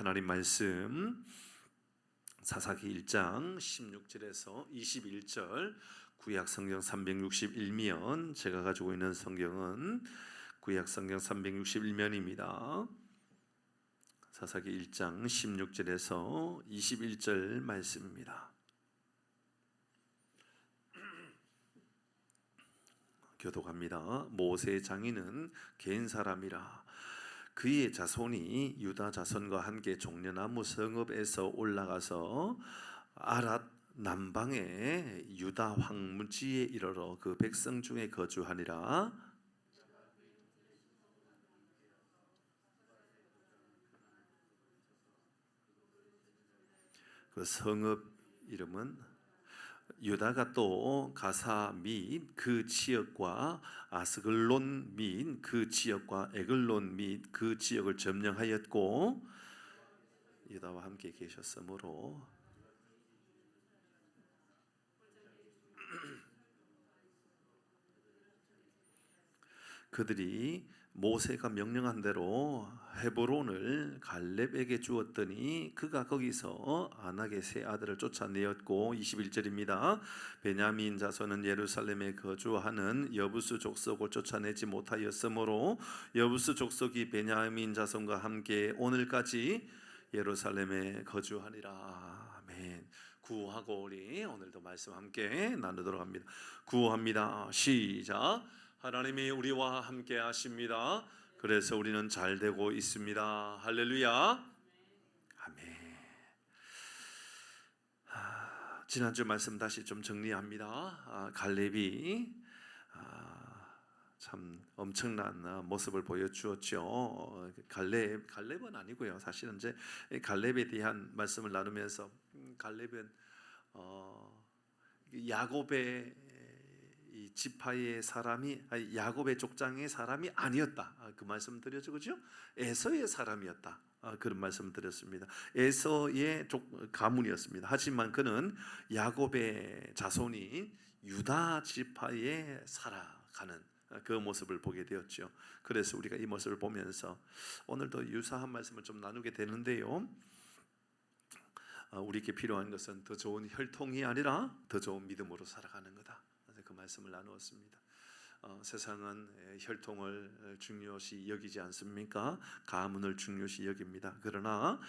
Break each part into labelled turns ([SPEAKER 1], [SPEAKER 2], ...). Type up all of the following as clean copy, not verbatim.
[SPEAKER 1] 하나님 말씀 사사기 1장 16절에서 21절, 구약 성경 361면, 제가 가지고 있는 성경은 구약 성경 361면입니다. 사사기 1장 16절에서 21절 말씀입니다. 교독합니다. 모세의 장인은 개인 사람이라. 그의 자손이 유다 자손과 함께 종려나무 성읍에서 올라가서 아랏 남방의 유다 황무지에 이르러 그 백성 중에 거주하니라. 그 성읍 이름은 유다가 또 가사 및 그 지역과 아스글론 및 그 지역과 에글론 및 그 지역을 점령하였고, 유다와 함께 계셨으므로 그들이 모세가 명령한 대로 헤브론을 갈렙에게 주었더니 그가 거기서 아낙의 세 아들을 쫓아내었고, 21절입니다. 베냐민 자손은 예루살렘에 거주하는 여부스 족속을 쫓아내지 못하였으므로 여부스 족속이 베냐민 자손과 함께 오늘까지 예루살렘에 거주하니라. 아멘. 구하고 우리 오늘도 말씀 함께 나누도록 합니다. 구합니다. 시작. 하나님이 우리와 함께 하십니다. 그래서 우리는 잘 되고 있습니다. 할렐루야. 아멘. 지난주 말씀 다시 좀 정리합니다. 갈렙이 참 엄청난 모습을 보여주었죠. 갈렙은 아니고요. 사실은 이제 갈렙에 대한 말씀을 나누면서 갈렙은 야곱의 이 지파의 사람이, 야곱의 족장의 사람이 아니었다. 그 말씀 드렸죠, 그렇죠? 에서의 사람이었다. 그런 말씀 드렸습니다. 에서의 가문이었습니다. 하지만 그는 야곱의 자손이 유다 지파에 살아가는 그 모습을 보게 되었죠. 그래서 우리가 이 모습을 보면서 오늘도 유사한 말씀을 좀 나누게 되는데요. 우리에게 필요한 것은 더 좋은 혈통이 아니라 더 좋은 믿음으로 살아가는 거다. 그 말씀을 나누었습니다. 세상은 혈통을 중요시 여기지 않습니까? 가문을 중요시 여깁니다. 그러나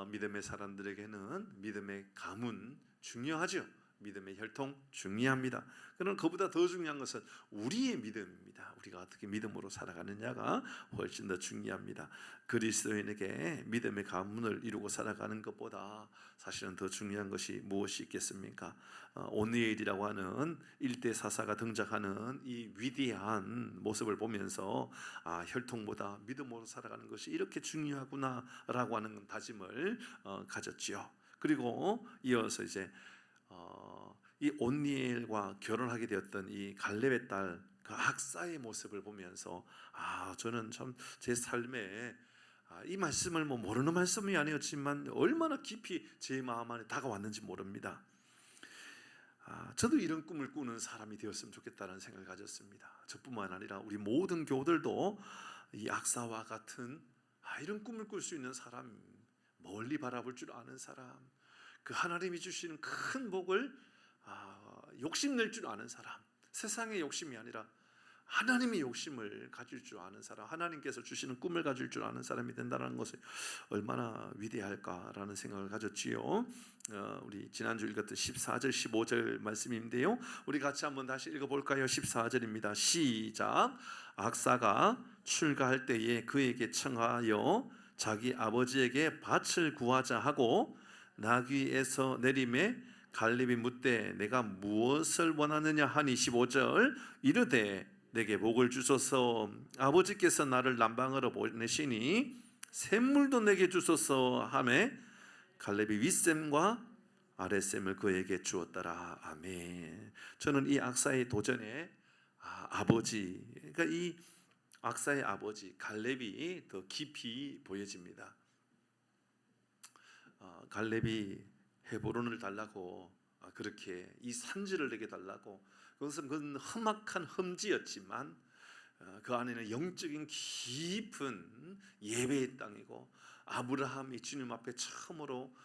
[SPEAKER 1] 믿음의 사람들에게는 믿음의 가문 중요하죠. 믿음의 혈통 중요합니다. 그러나 그보다 더 중요한 것은 우리의 믿음입니다. 우리가 어떻게 믿음으로 살아가느냐가 훨씬 더 중요합니다. 그리스도인에게 믿음의 가문을 이루고 살아가는 것보다 사실은 더 중요한 것이 무엇이 있겠습니까? 오니엘이라고 하는 일대 사사가 등장하는 이 위대한 모습을 보면서 혈통보다 믿음으로 살아가는 것이 이렇게 중요하구나라고 하는 다짐을 가졌지요. 그리고 이어서 이제 이 온니엘과 결혼하게 되었던 이 갈렙의 딸 그 악사의 모습을 보면서 저는 참 제 삶에 이 말씀을 모르는 말씀이 아니었지만 얼마나 깊이 제 마음 안에 다가왔는지 모릅니다. 저도 이런 꿈을 꾸는 사람이 되었으면 좋겠다는 생각을 가졌습니다. 저뿐만 아니라 우리 모든 교우들도 이 악사와 같은 이런 꿈을 꿀 수 있는 사람, 멀리 바라볼 줄 아는 사람, 그 하나님이 주시는 큰 복을 욕심낼 줄 아는 사람, 세상의 욕심이 아니라 하나님의 욕심을 가질 줄 아는 사람, 하나님께서 주시는 꿈을 가질 줄 아는 사람이 된다는 것이 얼마나 위대할까라는 생각을 가졌지요. 우리 지난주 읽었던 14절 15절 말씀인데요, 우리 같이 한번 다시 읽어볼까요? 14절입니다. 시작. 악사가 출가할 때에 그에게 청하여 자기 아버지에게 밭을 구하자 하고 나귀에서 내림에 갈렙이 묻되 내가 무엇을 원하느냐 하니 15절 이르되 내게 복을 주소서. 아버지께서 나를 남방으로 보내시니 샘물도 내게 주소서 하매 갈렙이 윗샘과 아랫샘을 그에게 주었더라. 아멘. 저는 이 악사의 도전에 아버지, 그러니까 이 악사의 아버지 갈렙이 더 깊이 보여집니다. 갈렙이 헤브론을 달라고 그렇게 이 산지를 내게 달라고, 그건 험악한 험지였지만 그 안에는 영적인 깊은 예배의 땅이고 아브라함이 주님 앞에 처음으로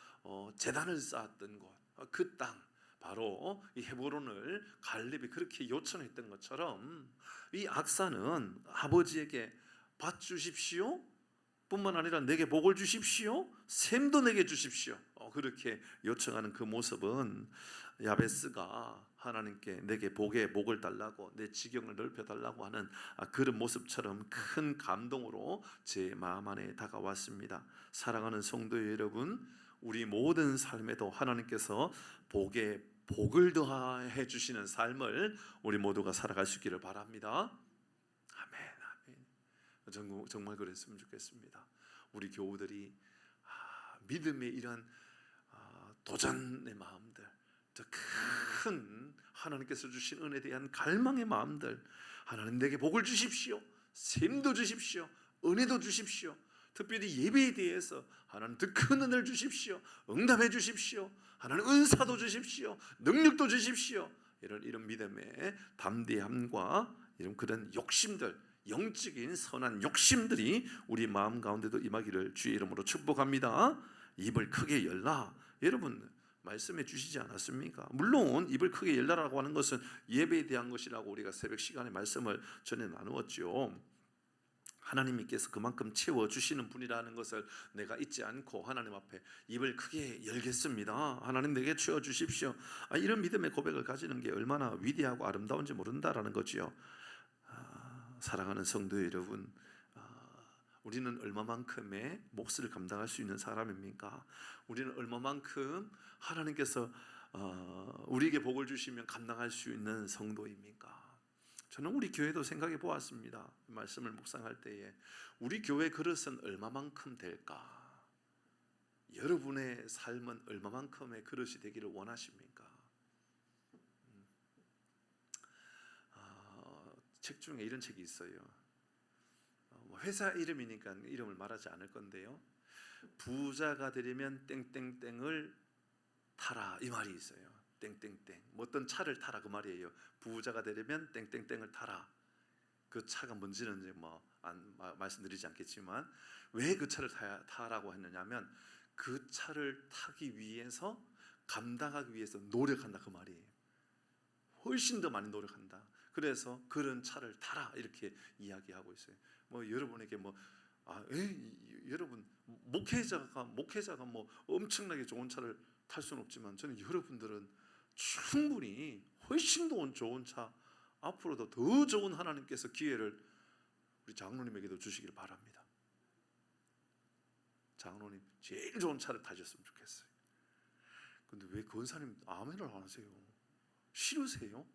[SPEAKER 1] 제단을 쌓았던 곳, 그 땅, 바로 이 헤브론을 갈렙이 그렇게 요청했던 것처럼 이 악사는 아버지에게 밭 주십시오 뿐만 아니라 내게 복을 주십시오, 샘도 내게 주십시오, 그렇게 요청하는 그 모습은 야베스가 하나님께 내게 복을 달라고, 내 지경을 넓혀달라고 하는 그런 모습처럼 큰 감동으로 제 마음 안에 다가왔습니다. 사랑하는 성도 여러분, 우리 모든 삶에도 하나님께서 복을 더해 주시는 삶을 우리 모두가 살아갈 수 있기를 바랍니다. 아멘, 아멘. 정말 그랬으면 좋겠습니다. 우리 교우들이 믿음의 이런 도전의 마음들, 더 큰 하나님께서 주신 은혜에 대한 갈망의 마음들, 하나님 내게 복을 주십시오, 샘도 주십시오, 은혜도 주십시오, 특별히 예배에 대해서 하나님 더 큰 은혜를 주십시오, 응답해 주십시오, 하나님 은사도 주십시오, 능력도 주십시오, 이런 믿음의 담대함과 이런 그런 욕심들, 영적인 선한 욕심들이 우리 마음 가운데도 임하기를 주의 이름으로 축복합니다. 입을 크게 열라, 여러분 말씀해 주시지 않았습니까? 물론 입을 크게 열라라고 하는 것은 예배에 대한 것이라고 우리가 새벽 시간에 말씀을 전에 나누었죠. 하나님께서 그만큼 채워주시는 분이라는 것을 내가 잊지 않고 하나님 앞에 입을 크게 열겠습니다. 하나님 내게 채워주십시오. 이런 믿음의 고백을 가지는 게 얼마나 위대하고 아름다운지 모른다라는 거지요. 사랑하는 성도 여러분, 우리는 얼마만큼의 몫을 감당할 수 있는 사람입니까? 우리는 얼마만큼 하나님께서 우리에게 복을 주시면 감당할 수 있는 성도입니까? 저는 우리 교회도 생각해 보았습니다. 말씀을 묵상할 때에 우리 교회 그릇은 얼마만큼 될까? 여러분의 삶은 얼마만큼의 그릇이 되기를 원하십니까? 책 중에 이런 책이 있어요. 회사 이름이니까 이름을 말하지 않을 건데요, 부자가 되려면 땡땡땡을 타라, 이 말이 있어요. 땡땡땡, 뭐 어떤 차를 타라, 그 말이에요. 부자가 되려면 땡땡땡을 타라. 그 차가 뭔지는 이제 말씀드리지 않겠지만, 왜 그 차를 타라고 했느냐면 그 차를 타기 위해서, 감당하기 위해서 노력한다, 그 말이에요. 훨씬 더 많이 노력한다. 그래서 그런 차를 타라, 이렇게 이야기하고 있어요. 여러분에게 여러분 목회자가 엄청나게 좋은 차를 탈 수는 없지만, 저는 여러분들은 충분히 훨씬 더 좋은 차, 앞으로도 더 좋은 하나님께서 기회를 우리 장로님에게도 주시기를 바랍니다. 장로님 제일 좋은 차를 타셨으면 좋겠어요. 근데 왜 권사님 아멘을 안 하세요? 싫으세요?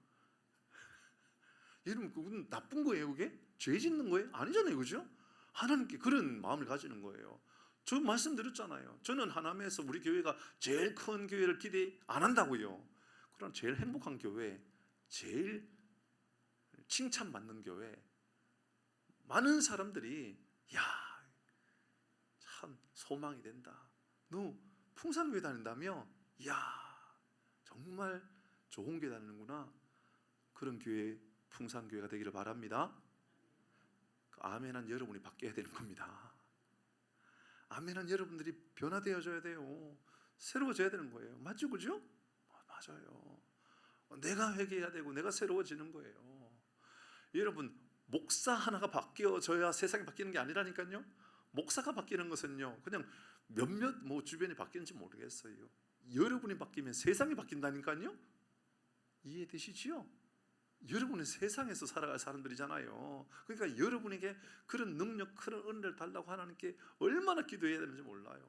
[SPEAKER 1] 여러분 그건 나쁜 거예요? 그게? 죄 짓는 거예요? 아니잖아요, 그죠? 하나님께 그런 마음을 가지는 거예요. 저 말씀드렸잖아요. 저는 하나님에서 우리 교회가 제일 큰 교회를 기대 안 한다고요. 그럼 제일 행복한 교회, 제일 칭찬받는 교회, 많은 사람들이 참 소망이 된다, 너 풍산교회 다닌다며? 정말 좋은 교회 다니는구나. 그런 교회, 풍산교회가 되기를 바랍니다. 아멘한 여러분이 바뀌어야 되는 겁니다. 아멘한 여러분들이 변화되어져야 돼요. 새로워져야 되는 거예요. 맞죠, 그죠? 맞아요. 내가 회개해야 되고 내가 새로워지는 거예요. 여러분, 목사 하나가 바뀌어져야 세상이 바뀌는 게 아니라니까요. 목사가 바뀌는 것은요, 그냥 몇몇 주변이 바뀌는지 모르겠어요. 여러분이 바뀌면 세상이 바뀐다니까요. 이해되시지요? 여러분은 세상에서 살아갈 사람들이잖아요. 그러니까 여러분에게 그런 능력, 그런 은혜를 달라고 하나님께 얼마나 기도해야 되는지 몰라요.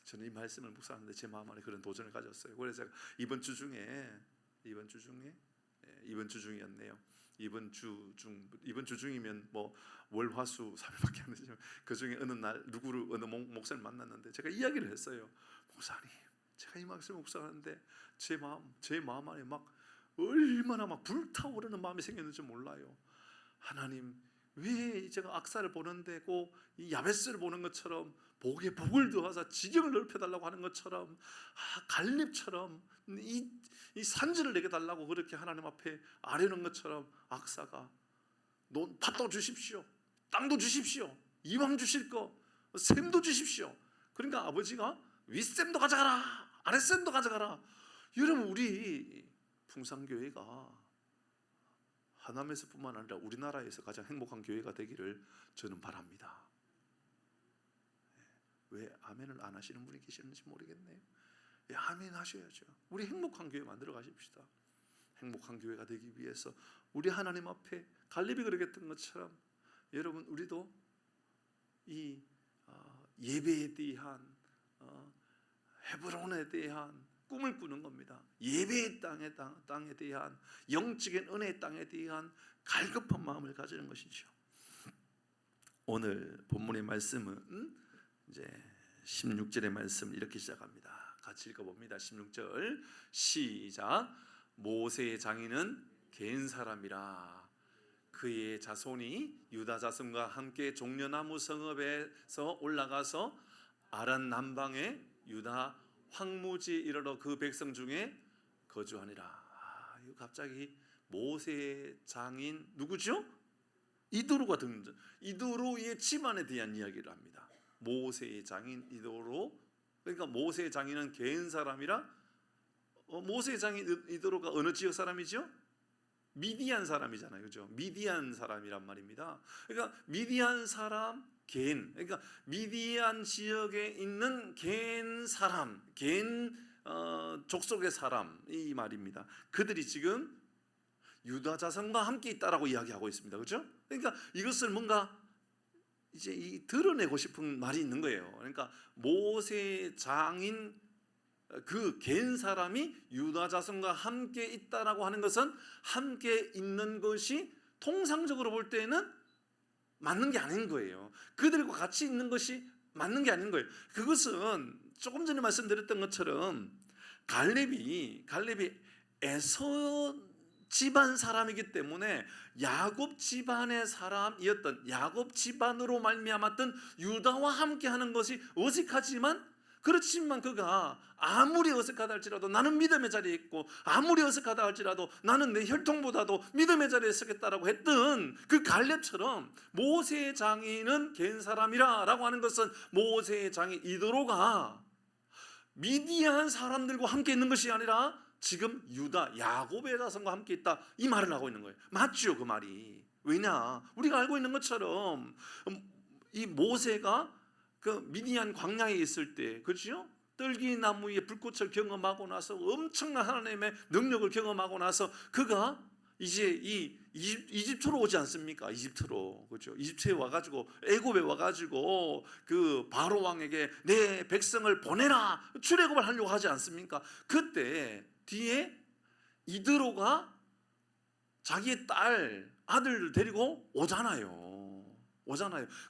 [SPEAKER 1] 저는 이 말씀을 묵상하는데 제 마음 안에 그런 도전을 가졌어요. 그래서 제가 이번 주 중이었네요. 이번 주 중이면 월화수 3일밖에 안 되지만, 그 중에 어느 날 어느 목사를 만났는데 제가 이야기를 했어요. 목사님, 제가 이 말씀을 묵상하는데 제 마음 안에 얼마나 불타오르는 마음이 생겼는지 몰라요. 하나님, 왜 제가 악사를 보는 데고 이 야베스를 보는 것처럼 복에 복을 더하사 지경을 넓혀달라고 하는 것처럼, 갈렙처럼 이 산지를 내게 달라고 그렇게 하나님 앞에 아뢰는 것처럼, 악사가 밭도 주십시오, 땅도 주십시오, 이왕 주실 거 셈도 주십시오. 그러니까 아버지가 윗셈도 가져가라, 아랫셈도 가져가라. 여러분, 우리 풍산교회가 하남에서뿐만 아니라 우리나라에서 가장 행복한 교회가 되기를 저는 바랍니다. 왜 아멘을 안 하시는 분이 계시는지 모르겠네요. 아멘 하셔야죠. 우리 행복한 교회 만들어 가십시다. 행복한 교회가 되기 위해서 우리 하나님 앞에 갈렙이 그러겠던 것처럼 여러분, 우리도 이 예배에 대한 헤브론에 대한 꿈을 꾸는 겁니다. 예배의 땅에 대한, 영적인 은혜의 땅에 대한 갈급한 마음을 가지는 것이죠. 오늘 본문의 말씀은 이제 16절의 말씀 이렇게 시작합니다. 같이 읽어봅니다. 16절 시작. 모세의 장인은 갠 사람이라. 그의 자손이 유다 자손과 함께 종려나무 성읍에서 올라가서 아란 남방의 유다 황무지에 이르러 그 백성 중에 거주하니라. 이거 갑자기 모세의 장인 누구죠? 이도로가 등장. 이도로의 집안에 대한 이야기를 합니다. 모세의 장인 이도로. 그러니까 모세의 장인은 갠 사람이라. 모세의 장인 이도로가 어느 지역 사람이죠? 미디안 사람이잖아요, 그죠? 미디안 사람이란 말입니다. 그러니까 미디안 사람 갠, 그러니까 미디안 지역에 있는 갠 사람, 갠 족속의 사람, 이 말입니다. 그들이 지금 유다 자손과 함께 있다라고 이야기하고 있습니다, 그죠? 그러니까 이것을 뭔가 이제 드러내고 싶은 말이 있는 거예요. 그러니까 모세 장인 그 갠 사람이 유다 자손과 함께 있다라고 하는 것은 함께 있는 것이 통상적으로 볼 때는 맞는 게 아닌 거예요. 그들과 같이 있는 것이 맞는 게 아닌 거예요. 그것은 조금 전에 말씀드렸던 것처럼 갈렙이 에서 집안 사람이기 때문에 야곱 집안의 사람이었던, 야곱 집안으로 말미암았던 유다와 함께하는 것이 어색하지만, 그렇지만 그가 아무리 어색하다 할지라도 나는 믿음의 자리에 있고, 아무리 어색하다 할지라도 나는 내 혈통보다도 믿음의 자리에 서겠다라고 했던 그 갈렙처럼 모세의 장인은 갠 사람이라 라고 하는 것은 모세의 장인 이도로가 미디안 사람들과 함께 있는 것이 아니라 지금 유다 야곱의 자손과 함께 있다, 이 말을 하고 있는 거예요. 맞죠, 그 말이. 왜냐, 우리가 알고 있는 것처럼 이 모세가 그 미디안 광야에 있을 때, 그렇죠? 떨기나무 위에 불꽃을 경험하고 나서 엄청난 하나님의 능력을 경험하고 나서 그가 이제 이 이집트로 오지 않습니까? 이집트로, 그렇죠? 이집트에 와가지고 애굽에 와가지고 그 바로 왕에게 내 백성을 보내라 출애굽을 하려고 하지 않습니까? 그때 뒤에 이드로가 자기의 아들을 데리고 오잖아요.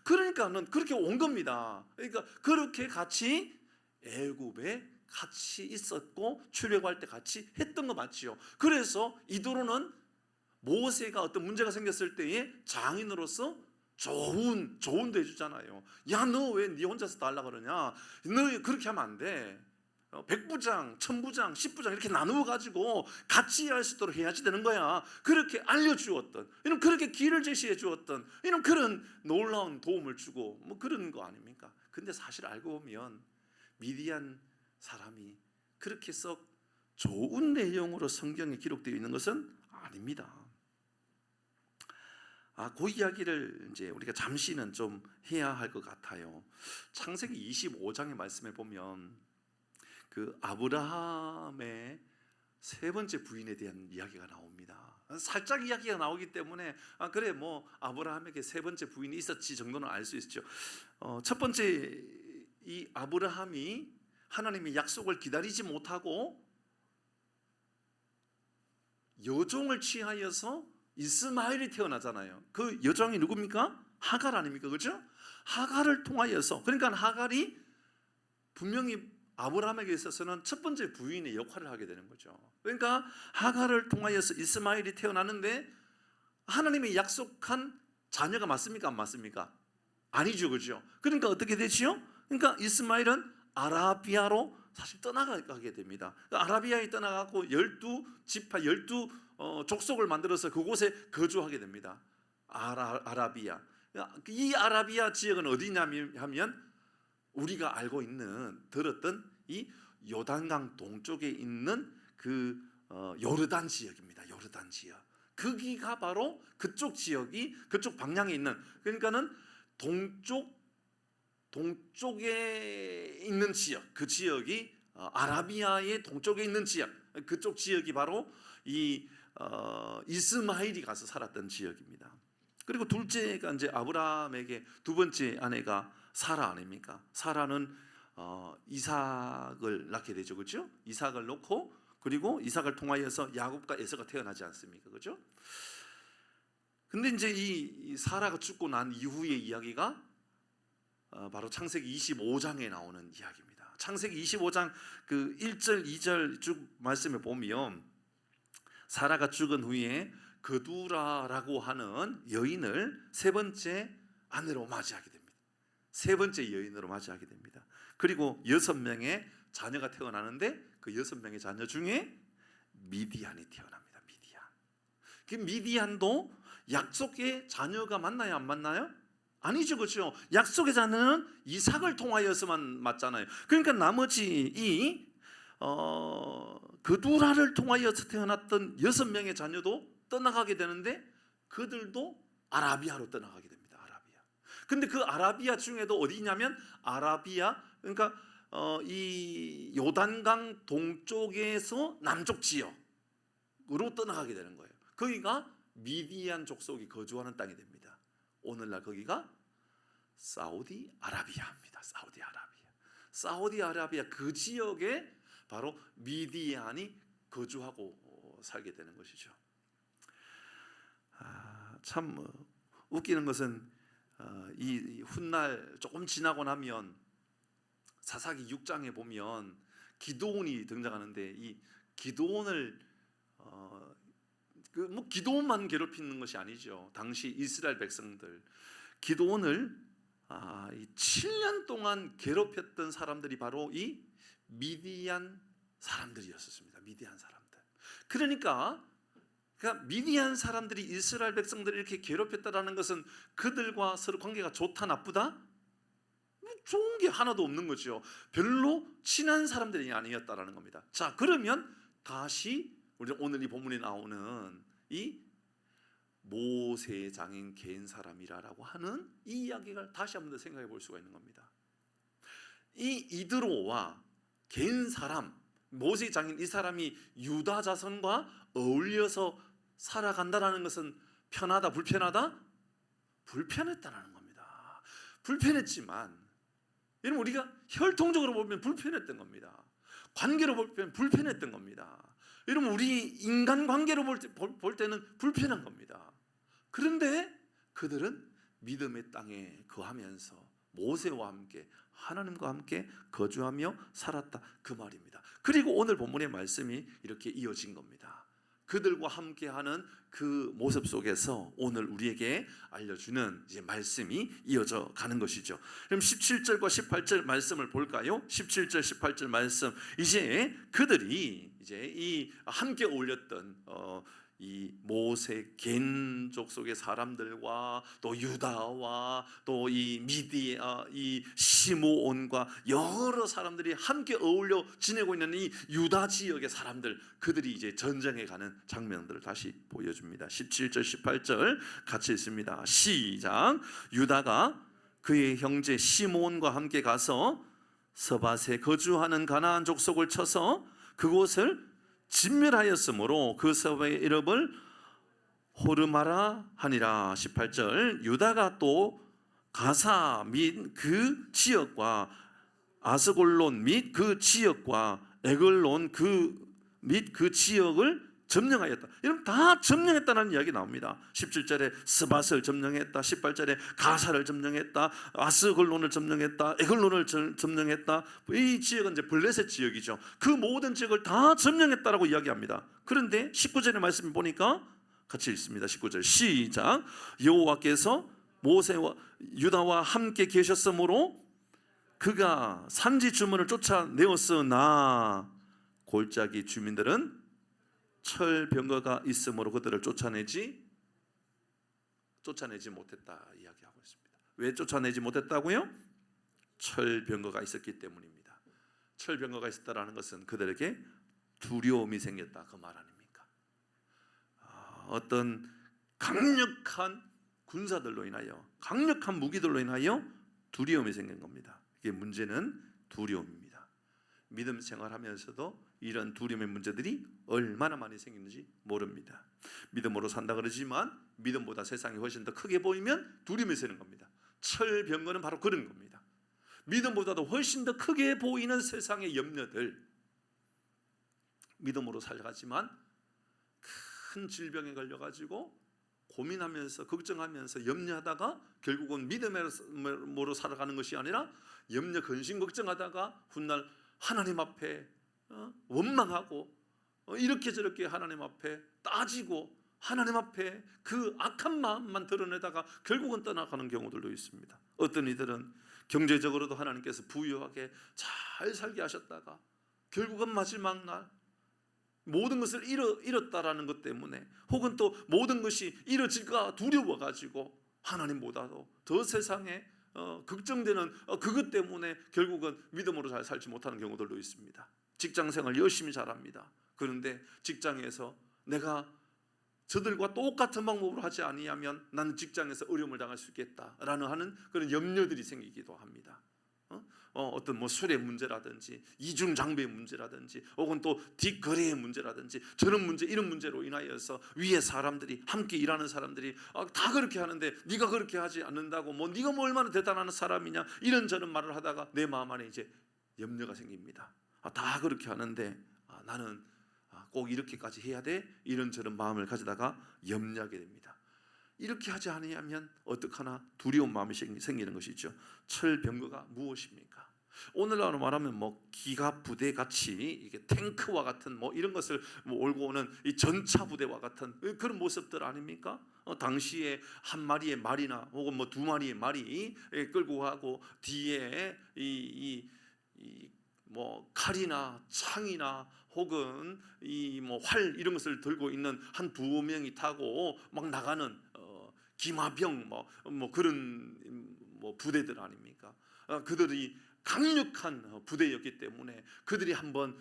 [SPEAKER 1] 그러니까는 그렇게 온 겁니다. 그러니까 그렇게 같이 애굽에 같이 있었고 출애굽할 때 같이 했던 거 맞지요. 그래서 이도로는 모세가 어떤 문제가 생겼을 때에 장인으로서 조언도 해주잖아요. 야, 너 왜 네 혼자서 다 하려고 그러냐? 너 그렇게 하면 안 돼. 100부장, 1000부장, 10부장 이렇게 나누어 가지고 같이 할 수 있도록 해야지 되는 거야. 그렇게 알려주었던, 이런 그렇게 길을 제시해 주었던, 이런 그런 놀라운 도움을 주고 뭐 그런 거 아닙니까? 근데 사실 알고 보면 미디안 사람이 그렇게 썩 좋은 내용으로 성경에 기록되어 있는 것은 아닙니다. 그 이야기를 이제 우리가 잠시는 좀 해야 할 것 같아요. 창세기 25장의 말씀에 보면 그 아브라함의 세 번째 부인에 대한 이야기가 나옵니다. 살짝 이야기가 나오기 때문에 그래 뭐 아브라함에게 세 번째 부인이 있었지 정도는 알 수 있죠. 첫 번째, 이 아브라함이 하나님의 약속을 기다리지 못하고 여종을 취하여서 이스마엘이 태어나잖아요. 그 여종이 누굽니까? 하갈 아닙니까? 그렇죠? 하갈을 통하여서, 그러니까 하갈이 분명히 아브라함에게 있어서는 첫 번째 부인의 역할을 하게 되는 거죠. 그러니까 하갈을 통하여서 이스마엘이 태어나는데 하나님이 약속한 자녀가 맞습니까? 안 맞습니까? 아니죠, 그렇죠? 그러니까 어떻게 되지요? 그러니까 이스마엘은 아라비아로 사실 떠나가게 됩니다. 아라비아에 떠나가고 12지파 12족속을 만들어서 그곳에 거주하게 됩니다. 아라비아. 이 아라비아 지역은 어디냐면 우리가 알고 있는 들었던 이 요단강 동쪽에 있는 그 요르단 지역입니다. 요르단 지역. 거기가 바로 그쪽 지역이 그쪽 방향에 있는, 그러니까는 동쪽에 있는 지역, 그 지역이 아라비아의 동쪽에 있는 지역, 그쪽 지역이 바로 이 이스마엘이 가서 살았던 지역입니다. 그리고 둘째가 이제 아브라함에게 두 번째 아내가 사라 아닙니까? 사라는 이삭을 낳게 되죠, 그렇죠? 이삭을 놓고 그리고 이삭을 통하여서 야곱과 에서가 태어나지 않습니까, 그렇죠? 근데 이제 이 사라가 죽고 난 이후의 이야기가 바로 창세기 25장에 나오는 이야기입니다. 창세기 25장 그 1절 2절 쭉 말씀에 보면 사라가 죽은 후에 그두라라고 하는 여인을 세 번째 아내로 맞이하게 됩니다. 세 번째 여인으로 맞이하게 됩니다. 그리고 6명의 자녀가 태어나는데 그 6명의 자녀 중에 미디안이 태어납니다. 미디안. 그 미디안도 약속의 자녀가 맞나요, 안 맞나요? 아니죠, 그렇죠? 약속의 자녀는 이삭을 통하여서만 맞잖아요. 그러니까 나머지 이 그두라를 통하여서 태어났던 6명의 자녀도 떠나가게 되는데 그들도 아라비아로 떠나가게 됩니다. 아라비아. 근데 그 아라비아 중에도 어디냐면 아라비아, 그러니까 이 요단강 동쪽에서 남쪽 지역으로 떠나가게 되는 거예요. 거기가 미디안 족속이 거주하는 땅이 됩니다. 오늘날 거기가 사우디아라비아입니다. 사우디아라비아 그 지역에 바로 미디안이 거주하고 살게 되는 것이죠. 참 웃기는 것은 이 훗날 조금 지나고 나면 사사기 6장에 보면 기드온이 등장하는데 이 기드온을 뭐 기드온만 괴롭히는 것이 아니죠. 당시 이스라엘 백성들 기드온을 7년 동안 괴롭혔던 사람들이 바로 이 미디안 사람들이었습니다. 미디안 사람들. 그러니까 미디안 사람들이 이스라엘 백성들을 이렇게 괴롭혔다라는 것은 그들과 서로 관계가 좋다 나쁘다? 좋은 게 하나도 없는 거죠. 별로 친한 사람들이 아니었다라는 겁니다. 자, 그러면 다시 우리 오늘 이 본문에 나오는 이 모세의 장인 겐 사람이라고 하는 이 이야기를 다시 한번 더 생각해 볼 수가 있는 겁니다. 이 이드로와 겐 사람, 모세의 장인 이 사람이 유다 자손과 어울려서 살아간다라는 것은 편하다, 불편하다? 불편했다라는 겁니다. 불편했지만 여러분 우리가 혈통적으로 보면 불편했던 겁니다. 관계로 보면 불편했던 겁니다. 여러분 우리 인간 관계로 볼 때는 불편한 겁니다. 그런데 그들은 믿음의 땅에 거하면서 모세와 함께 하나님과 함께 거주하며 살았다 그 말입니다. 그리고 오늘 본문의 말씀이 이렇게 이어진 겁니다. 그들과 함께하는 그 모습 속에서 오늘 우리에게 알려주는 이제 말씀이 이어져 가는 것이죠. 그럼 17절과 18절 말씀을 볼까요? 17절, 18절 말씀. 이제 그들이 이제 이 함께 어울렸던 이 모세 겐 족속의 사람들과 또 유다와 또 이 이 시므온과 여러 사람들이 함께 어울려 지내고 있는 이 유다 지역의 사람들, 그들이 이제 전쟁에 가는 장면들을 다시 보여줍니다. 17절 18절 같이 읽습니다. 시작. 유다가 그의 형제 시므온과 함께 가서 서밧에 거주하는 가나안 족속을 쳐서 그곳을 진멸하였으므로 그 서바의 이름을 호르마라 하니라. 18절. 유다가 또 가사 및 그 지역과 아스골론 및 그 지역과 에글론 및 그 지역을 점령하였다. 여러분 다 점령했다는 이야기 나옵니다. 17절에 스밧을 점령했다. 18절에 가사를 점령했다. 아스골론을 점령했다. 에글론을 점령했다. 이 지역은 이제 블레셋 지역이죠. 그 모든 지역을 다 점령했다라고 이야기합니다. 그런데 19절의 말씀을 보니까 같이 읽습니다. 19절 시작. 여호와께서 모세와 유다와 함께 계셨으므로 그가 산지 주민을 쫓아내었으나 골짜기 주민들은 철병거가 있으므로 그들을 쫓아내지 못했다 이야기하고 있습니다. 왜 쫓아내지 못했다고요? 철병거가 있었기 때문입니다. 철병거가 있었다라는 것은 그들에게 두려움이 생겼다 그 말 아닙니까? 어떤 강력한 군사들로 인하여, 강력한 무기들로 인하여 두려움이 생긴 겁니다. 이게 문제는 두려움입니다. 믿음 생활하면서도 이런 두려움의 문제들이 얼마나 많이 생기는지 모릅니다. 믿음으로 산다 그러지만 믿음보다 세상이 훨씬 더 크게 보이면 두려움이 생기는 겁니다. 철병거는 바로 그런 겁니다. 믿음보다도 훨씬 더 크게 보이는 세상의 염려들, 믿음으로 살아가지만 큰 질병에 걸려가지고 고민하면서 걱정하면서 염려하다가 결국은 믿음으로 살아가는 것이 아니라 염려, 근심, 걱정하다가 훗날 하나님 앞에 원망하고 이렇게 저렇게 하나님 앞에 따지고 하나님 앞에 그 악한 마음만 드러내다가 결국은 떠나가는 경우들도 있습니다. 어떤 이들은 경제적으로도 하나님께서 부유하게 잘 살게 하셨다가 결국은 마지막 날 모든 것을 잃었다라는 것 때문에, 혹은 또 모든 것이 잃어질까 두려워가지고 하나님보다도 더 세상에 걱정되는 그것 때문에 결국은 믿음으로 잘 살지 못하는 경우들도 있습니다. 직장생활 열심히 잘합니다. 그런데 직장에서 내가 저들과 똑같은 방법으로 하지 아니하면 나는 직장에서 어려움을 당할 수 있겠다라는 하는 그런 염려들이 생기기도 합니다. 어떤 뭐 술의 문제라든지 이중 장배의 문제라든지 혹은 또 뒷거래의 문제라든지 저런 문제 이런 문제로 인하여서 위에 사람들이 함께 일하는 사람들이 다 그렇게 하는데 네가 그렇게 하지 않는다고 뭐 네가 뭐 얼마나 대단한 사람이냐 이런저런 말을 하다가 내 마음 안에 이제 염려가 생깁니다. 다 그렇게 하는데 나는 꼭 이렇게까지 해야 돼? 이런저런 마음을 가지다가 염려하게 됩니다. 이렇게 하지 않으면 어떡하나 두려운 마음이 생기는 것이죠. 철병거가 무엇입니까? 오늘날로 말하면 뭐 기갑 부대 같이 이게 탱크와 같은 뭐 이런 것을 몰고 오는 이 전차 부대와 같은 그런 모습들 아닙니까? 당시에 한 마리의 말이나 혹은 뭐 두 마리의 말이 끌고 가고 뒤에 뭐 칼이나 창이나 혹은 이 뭐 활 이런 것을 들고 있는 한 두 명이 타고 막 나가는 기마병 뭐 그런 뭐 부대들 아닙니까? 그들이 강력한 부대였기 때문에 그들이 한번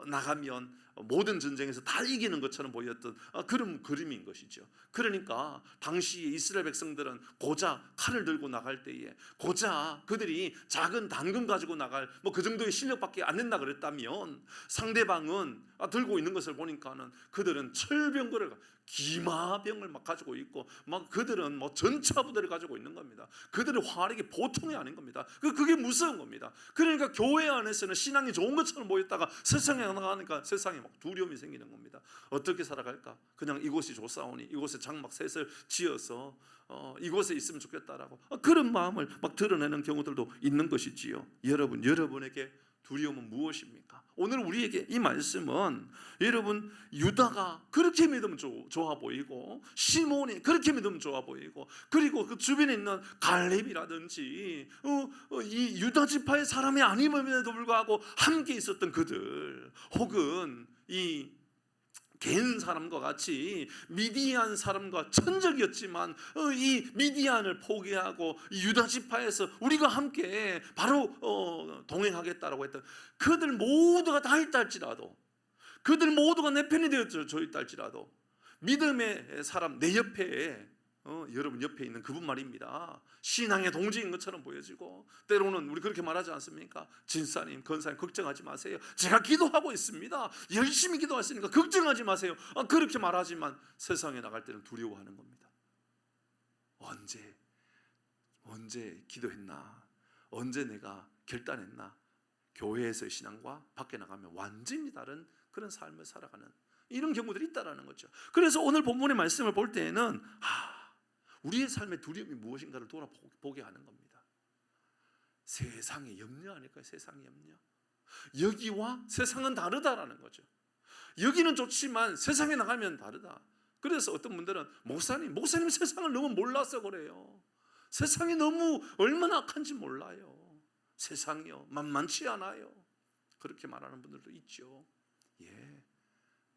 [SPEAKER 1] 나가면 모든 전쟁에서 다 이기는 것처럼 보였던 그런 그림인 것이죠. 그러니까 당시 이스라엘 백성들은 고작 칼을 들고 나갈 때에 고작 그들이 작은 당근 가지고 나갈 뭐 그 정도의 실력밖에 안 된다 그랬다면 상대방은 들고 있는 것을 보니까는 그들은 철병거를 기마병을 막 가지고 있고 막 그들은 뭐 전차 부대를 가지고 있는 겁니다. 그들의 화력이 보통이 아닌 겁니다. 그게 무서운 겁니다. 그러니까 교회 안에서는 신앙이 좋은 것처럼 보였다가 세상에 나가니까 세상에 막 두려움이 생기는 겁니다. 어떻게 살아갈까? 그냥 이곳이 좋사오니 이곳에 장막 셋을 지어서 이곳에 있으면 좋겠다라고 그런 마음을 막 드러내는 경우들도 있는 것이지요. 여러분에게 두려움은 무엇입니까? 오늘 우리에게 이 말씀은 여러분 유다가 그렇게 믿으면 좋아 보이고 시몬이 그렇게 믿으면 좋아 보이고 그리고 그 주변에 있는 갈렙이라든지 이 유다 지파의 사람이 아님에도 불구하고 함께 있었던 그들 혹은 이 겐 사람과 같이 미디안 사람과 천적이었지만 이 미디안을 포기하고 유다 지파에서 우리가 함께 바로 동행하겠다라고 했던 그들 모두가 다 있다 할지라도 그들 모두가 내 편이 되어져 있다 할지라도 믿음의 사람 내 옆에 여러분 옆에 있는 그분 말입니다. 신앙의 동지인 것처럼 보여지고 때로는 우리 그렇게 말하지 않습니까? 진사님, 건사님 걱정하지 마세요. 제가 기도하고 있습니다. 열심히 기도했으니까 걱정하지 마세요. 그렇게 말하지만 세상에 나갈 때는 두려워하는 겁니다. 언제 기도했나? 언제 내가 결단했나? 교회에서의 신앙과 밖에 나가면 완전히 다른 그런 삶을 살아가는 이런 경우들이 있다라는 거죠. 그래서 오늘 본문의 말씀을 볼 때에는 우리의 삶의 두려움이 무엇인가를 돌아보게 하는 겁니다. 세상의 염려 아닐까요? 세상의 염려. 여기와 세상은 다르다라는 거죠. 여기는 좋지만 세상에 나가면 다르다. 그래서 어떤 분들은 목사님 세상을 너무 몰라서 그래요. 세상이 너무 얼마나 악한지 몰라요. 세상이요 만만치 않아요. 그렇게 말하는 분들도 있죠.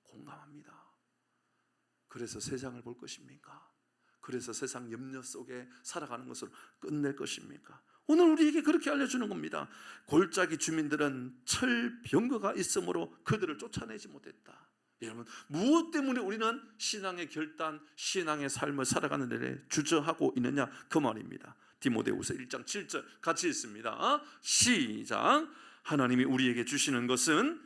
[SPEAKER 1] 공감합니다. 그래서 세상을 볼 것입니까? 그래서 세상 염려 속에 살아가는 것을 끝낼 것입니까? 오늘 우리에게 그렇게 알려주는 겁니다. 골짜기 주민들은 철병거가 있으므로 그들을 쫓아내지 못했다. 여러분, 무엇 때문에 우리는 신앙의 결단, 신앙의 삶을 살아가는 데에 주저하고 있느냐, 그 말입니다. 디모데후서 1장 7절 같이 읽습니다. 시작. 하나님이 우리에게 주시는 것은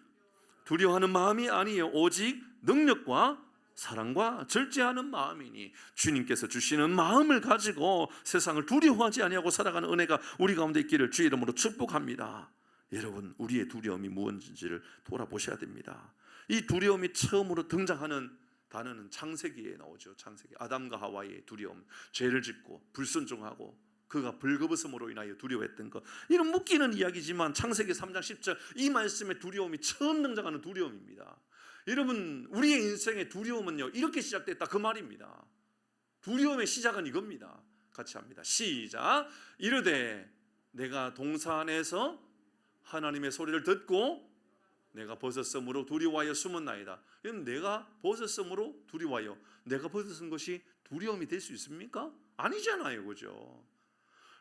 [SPEAKER 1] 두려워하는 마음이 아니요 오직 능력과 사랑과 절제하는 마음이니, 주님께서 주시는 마음을 가지고 세상을 두려워하지 아니하고 살아가는 은혜가 우리 가운데 있기를 주의 이름으로 축복합니다. 여러분, 우리의 두려움이 무엇인지를 돌아보셔야 됩니다. 이 두려움이 처음으로 등장하는 단어는 창세기에 나오죠. 창세기, 아담과 하와의 두려움, 죄를 짓고 불순종하고 그가 벌거벗음으로 인하여 두려워했던 것, 이런 묶이는 이야기지만 창세기 3장 10절 이 말씀의 두려움이 처음 등장하는 두려움입니다. 여러분, 우리의 인생의 두려움은요, 이렇게 시작됐다, 그 말입니다. 두려움의 시작은 이겁니다. 같이 합니다. 시작. 이르되 내가 동산에서 하나님의 소리를 듣고 내가 벗었으므로 두려워하여 숨었나이다. 이건 내가 벗었으므로 두려워하여, 내가 벗은 것이 두려움이 될 수 있습니까? 아니잖아요, 그죠?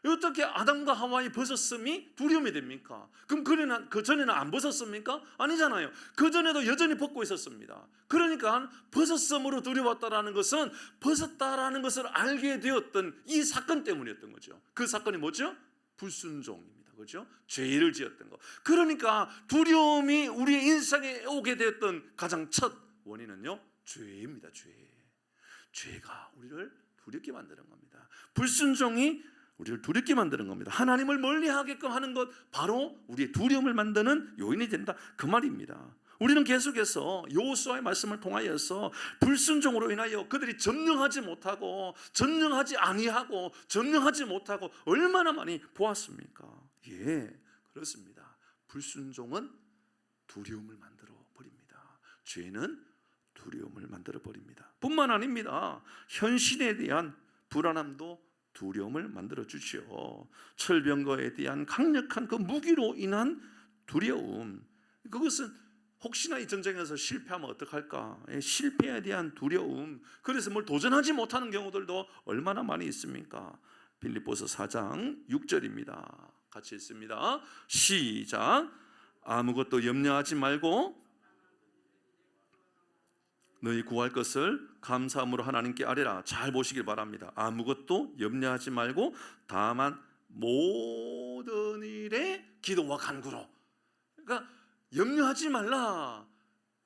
[SPEAKER 1] 어떻게 아담과 하와의 벗었음이 두려움이 됩니까? 그럼 그 전에는 안 벗었습니까? 아니잖아요. 그 전에도 여전히 벗고 있었습니다. 그러니까 벗었음으로 두려웠다라는 것은 벗었다라는 것을 알게 되었던 이 사건 때문이었던 거죠. 그 사건이 뭐죠? 불순종입니다. 그죠? 죄를 지었던 거. 그러니까 두려움이 우리의 인생에 오게 되었던 가장 첫 원인은요, 죄입니다. 죄가 우리를 두렵게 만드는 겁니다. 불순종이 우리를 두렵게 만드는 겁니다. 하나님을 멀리하게끔 하는 것, 바로 우리의 두려움을 만드는 요인이 된다, 그 말입니다. 우리는 계속해서 여호수아의 말씀을 통하여서 불순종으로 인하여 그들이 점령하지 못하고 점령하지 아니하고 점령하지 못하고 얼마나 많이 보았습니까? 예, 그렇습니다. 불순종은 두려움을 만들어 버립니다. 죄는 두려움을 만들어 버립니다. 뿐만 아닙니다. 현실에 대한 불안함도 두려움을 만들어 주지요. 철병거에 대한 강력한 그 무기로 인한 두려움, 그것은 혹시나 이 전쟁에서 실패하면 어떡할까, 실패에 대한 두려움, 그래서 뭘 도전하지 못하는 경우들도 얼마나 많이 있습니까? 빌립보서 4장 6절입니다. 같이 읽습니다. 시작. 아무것도 염려하지 말고 너희 구할 것을 감사함으로 하나님께 아뢰라. 잘 보시길 바랍니다. 아무것도 염려하지 말고 다만 모든 일에 기도와 간구로. 그러니까 염려하지 말라.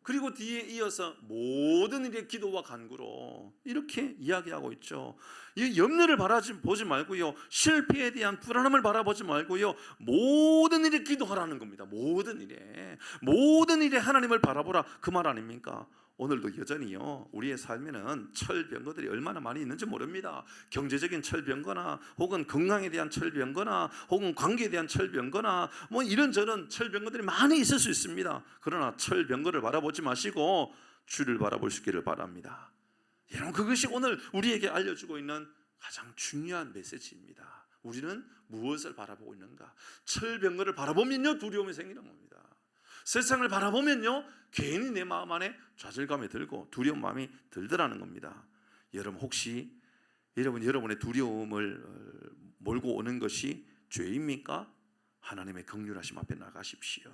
[SPEAKER 1] 그리고 뒤에 이어서 모든 일에 기도와 간구로, 이렇게 이야기하고 있죠. 이 염려를 보지 말고요, 실패에 대한 불안함을 바라보지 말고요, 모든 일에 기도하라는 겁니다. 모든 일에 하나님을 바라보라, 그 말 아닙니까? 오늘도 여전히요, 우리의 삶에는 철병거들이 얼마나 많이 있는지 모릅니다. 경제적인 철병거나 혹은 건강에 대한 철병거나 혹은 관계에 대한 철병거나 뭐 이런저런 철병거들이 많이 있을 수 있습니다. 그러나 철병거를 바라보지 마시고 주를 바라볼 수 있기를 바랍니다. 여러분, 그것이 오늘 우리에게 알려주고 있는 가장 중요한 메시지입니다. 우리는 무엇을 바라보고 있는가? 철병거를 바라보면요, 두려움이 생기는 겁니다. 세상을 바라보면요, 괜히 내 마음 안에 좌절감이 들고 두려운 마음이 들더라는 겁니다. 여러분, 혹시 여러분의 두려움을 몰고 오는 것이 죄입니까? 하나님의 긍휼하심 앞에 나가십시오.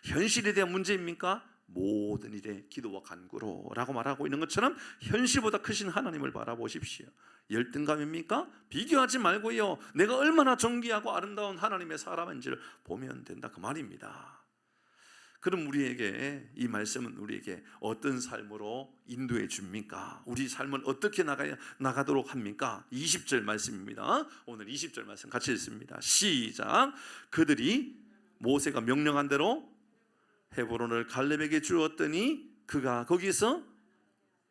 [SPEAKER 1] 현실에 대한 문제입니까? 모든 일에 기도와 간구로 라고 말하고 있는 것처럼 현실보다 크신 하나님을 바라보십시오. 열등감입니까? 비교하지 말고요, 내가 얼마나 존귀하고 아름다운 하나님의 사람인지를 보면 된다, 그 말입니다. 그럼 우리에게 이 말씀은 우리에게 어떤 삶으로 인도해 줍니까? 우리 삶은 어떻게 나가도록 합니까? 20절 말씀입니다. 오늘 20절 말씀 같이 읽습니다. 시작. 그들이 모세가 명령한 대로 헤브론을 갈렙에게 주었더니 그가 거기서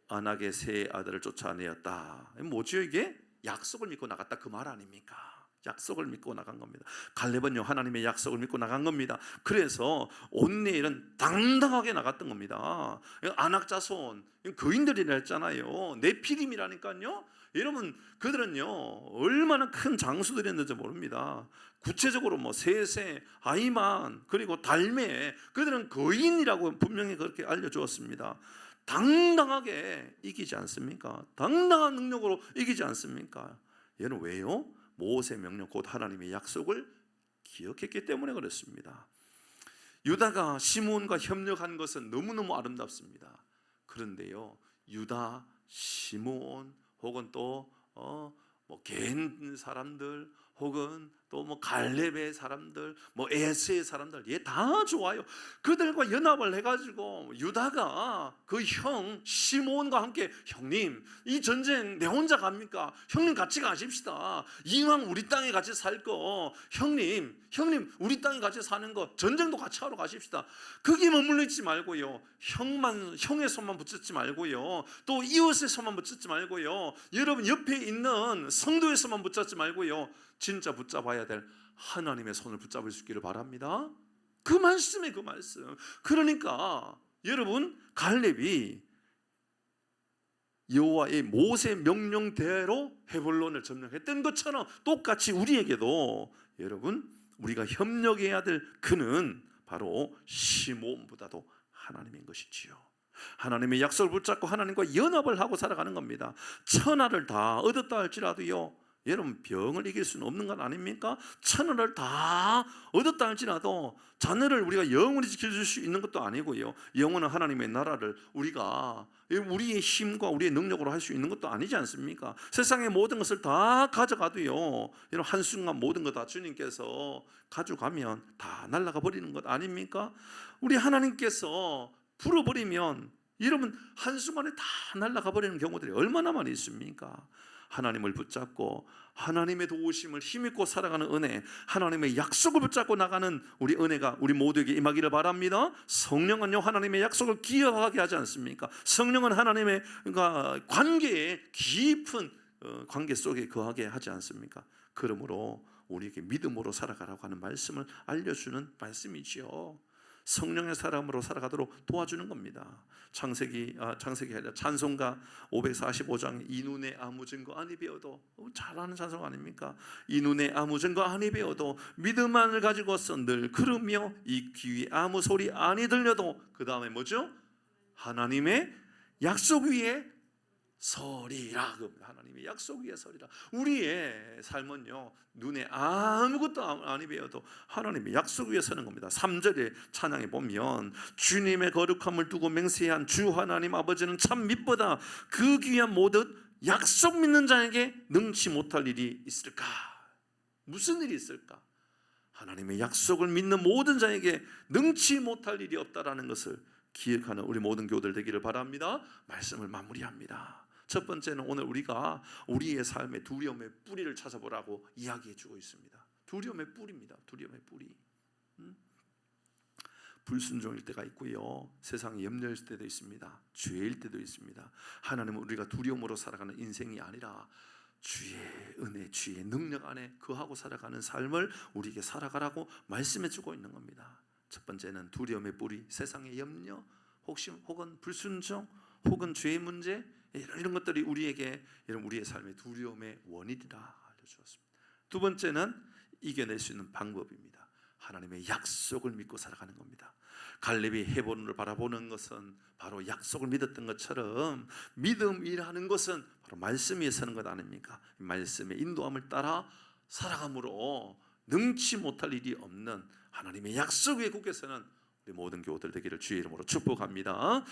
[SPEAKER 1] 아낙의 세 아들을 쫓아내었다. 뭐죠 이게? 약속을 믿고 나갔다, 그 말 아닙니까? 약속을 믿고 나간 겁니다. 갈렙은요, 하나님의 약속을 믿고 나간 겁니다. 그래서 온네일은 당당하게 나갔던 겁니다. 아낙 자손, 거인들이라 했잖아요. 네피림이라니까요. 여러분, 그들은요 얼마나 큰 장수들이었는지 모릅니다. 구체적으로 뭐 세세, 아이만, 그리고 달메, 그들은 거인이라고 분명히 그렇게 알려주었습니다. 당당하게 이기지 않습니까? 당당한 능력으로 이기지 않습니까? 얘는 왜요? 모세 명령 곧 하나님의 약속을 기억했기 때문에 그렇습니다. 유다가 시므온과 협력한 것은 너무너무 아름답습니다. 그런데요, 유다, 시므온 혹은 또 개인 사람들 혹은 또 갈렙의 사람들, 에스의 사람들, 얘 다 좋아요. 그들과 연합을 해가지고 유다가 그 형 시므온과 함께, 형님 이 전쟁 내 혼자 갑니까? 형님 같이 가십시다. 이왕 우리 땅에 같이 살 거, 형님 우리 땅에 같이 사는 거 전쟁도 같이 하러 가십시다. 거기 머물러 있지 말고요, 형의 손만 붙잡지 말고요, 또 이웃의 손만 붙잡지 말고요, 여러분 옆에 있는 성도의 손만 붙잡지 말고요, 진짜 붙잡아야 될 하나님의 손을 붙잡을 수 있기를 바랍니다. 그 말씀에 그 말씀. 그러니까 여러분, 갈렙이 여호와의 모세 명령대로 헤볼론을 점령했던 것처럼 똑같이 우리에게도 여러분, 우리가 협력해야 될 그는 바로 시므온보다도 하나님인 것이지요. 하나님의 약속을 붙잡고 하나님과 연합을 하고 살아가는 겁니다. 천하를 다 얻었다 할지라도요, 여러분 병을 이길 수는 없는 건 아닙니까? 천하를 다 얻었다 할지라도 자녀를 우리가 영원히 지켜줄 수 있는 것도 아니고요, 영원한 하나님의 나라를 우리가 우리의 힘과 우리의 능력으로 할 수 있는 것도 아니지 않습니까? 세상의 모든 것을 다 가져가도요, 여러분 한순간 모든 것 다 주님께서 가져가면 다 날아가 버리는 것 아닙니까? 우리 하나님께서 풀어버리면 여러분 한순간에 다 날아가 버리는 경우들이 얼마나 많이 있습니까? 하나님을 붙잡고 하나님의 도우심을 힘입고 살아가는 은혜, 하나님의 약속을 붙잡고 나가는 우리 은혜가 우리 모두에게 임하기를 바랍니다. 성령은요, 하나님의 약속을 기억하게 하지 않습니까? 성령은 하나님의 관계에 깊은 관계 속에 거하게 하지 않습니까? 그러므로 우리에게 믿음으로 살아가라고 하는 말씀을 알려주는 말씀이지요. 성령의 사람으로 살아가도록 도와주는 겁니다. 창세기 아니라 찬송가 545장, 이 눈에 아무 증거 아니 배워도, 잘 아는 찬송 아닙니까? 이 눈에 아무 증거 아니 배워도 믿음만을 가지고서 늘 걸으며 이 귀에 아무 소리 아니 들려도, 그 다음에 뭐죠? 하나님의 약속 위에 서리라. 하나님의 약속 위에 서리라. 우리의 삶은요, 눈에 아무것도 아니 배워도 하나님의 약속 위에 서는 겁니다. 3절의 찬양에 보면, 주님의 거룩함을 두고 맹세한 주 하나님 아버지는 참 미쁘다. 그 귀한 모든 약속 믿는 자에게 능치 못할 일이 있을까? 무슨 일이 있을까? 하나님의 약속을 믿는 모든 자에게 능치 못할 일이 없다라는 것을 기억하는 우리 모든 교우들 되기를 바랍니다. 말씀을 마무리합니다. 첫 번째는 오늘 우리가 우리의 삶의 두려움의 뿌리를 찾아보라고 이야기해 주고 있습니다. 두려움의 뿌리입니다. 두려움의 뿌리. 불순종일 때가 있고요, 세상에 염려일 때도 있습니다. 죄일 때도 있습니다. 하나님은 우리가 두려움으로 살아가는 인생이 아니라 주의 은혜, 주의 능력 안에 거하고 살아가는 삶을 우리에게 살아가라고 말씀해 주고 있는 겁니다. 첫 번째는 두려움의 뿌리, 세상의 염려, 혹은 불순종, 혹은 죄의 문제, 이런 것들이 우리에게 우리의 삶의 두려움의 원인이라 알려주었습니다. 두 번째는 이겨낼 수 있는 방법입니다. 하나님의 약속을 믿고 살아가는 겁니다. 갈렙이 헤볼론을 바라보는 것은 바로 약속을 믿었던 것처럼, 믿음이라는 것은 바로 말씀 위에 서는 것 아닙니까? 말씀의 인도함을 따라 살아감으로 능치 못할 일이 없는 하나님의 약속 위에 굳게 서는 우리 모든 교우들 되기를 주의 이름으로 축복합니다.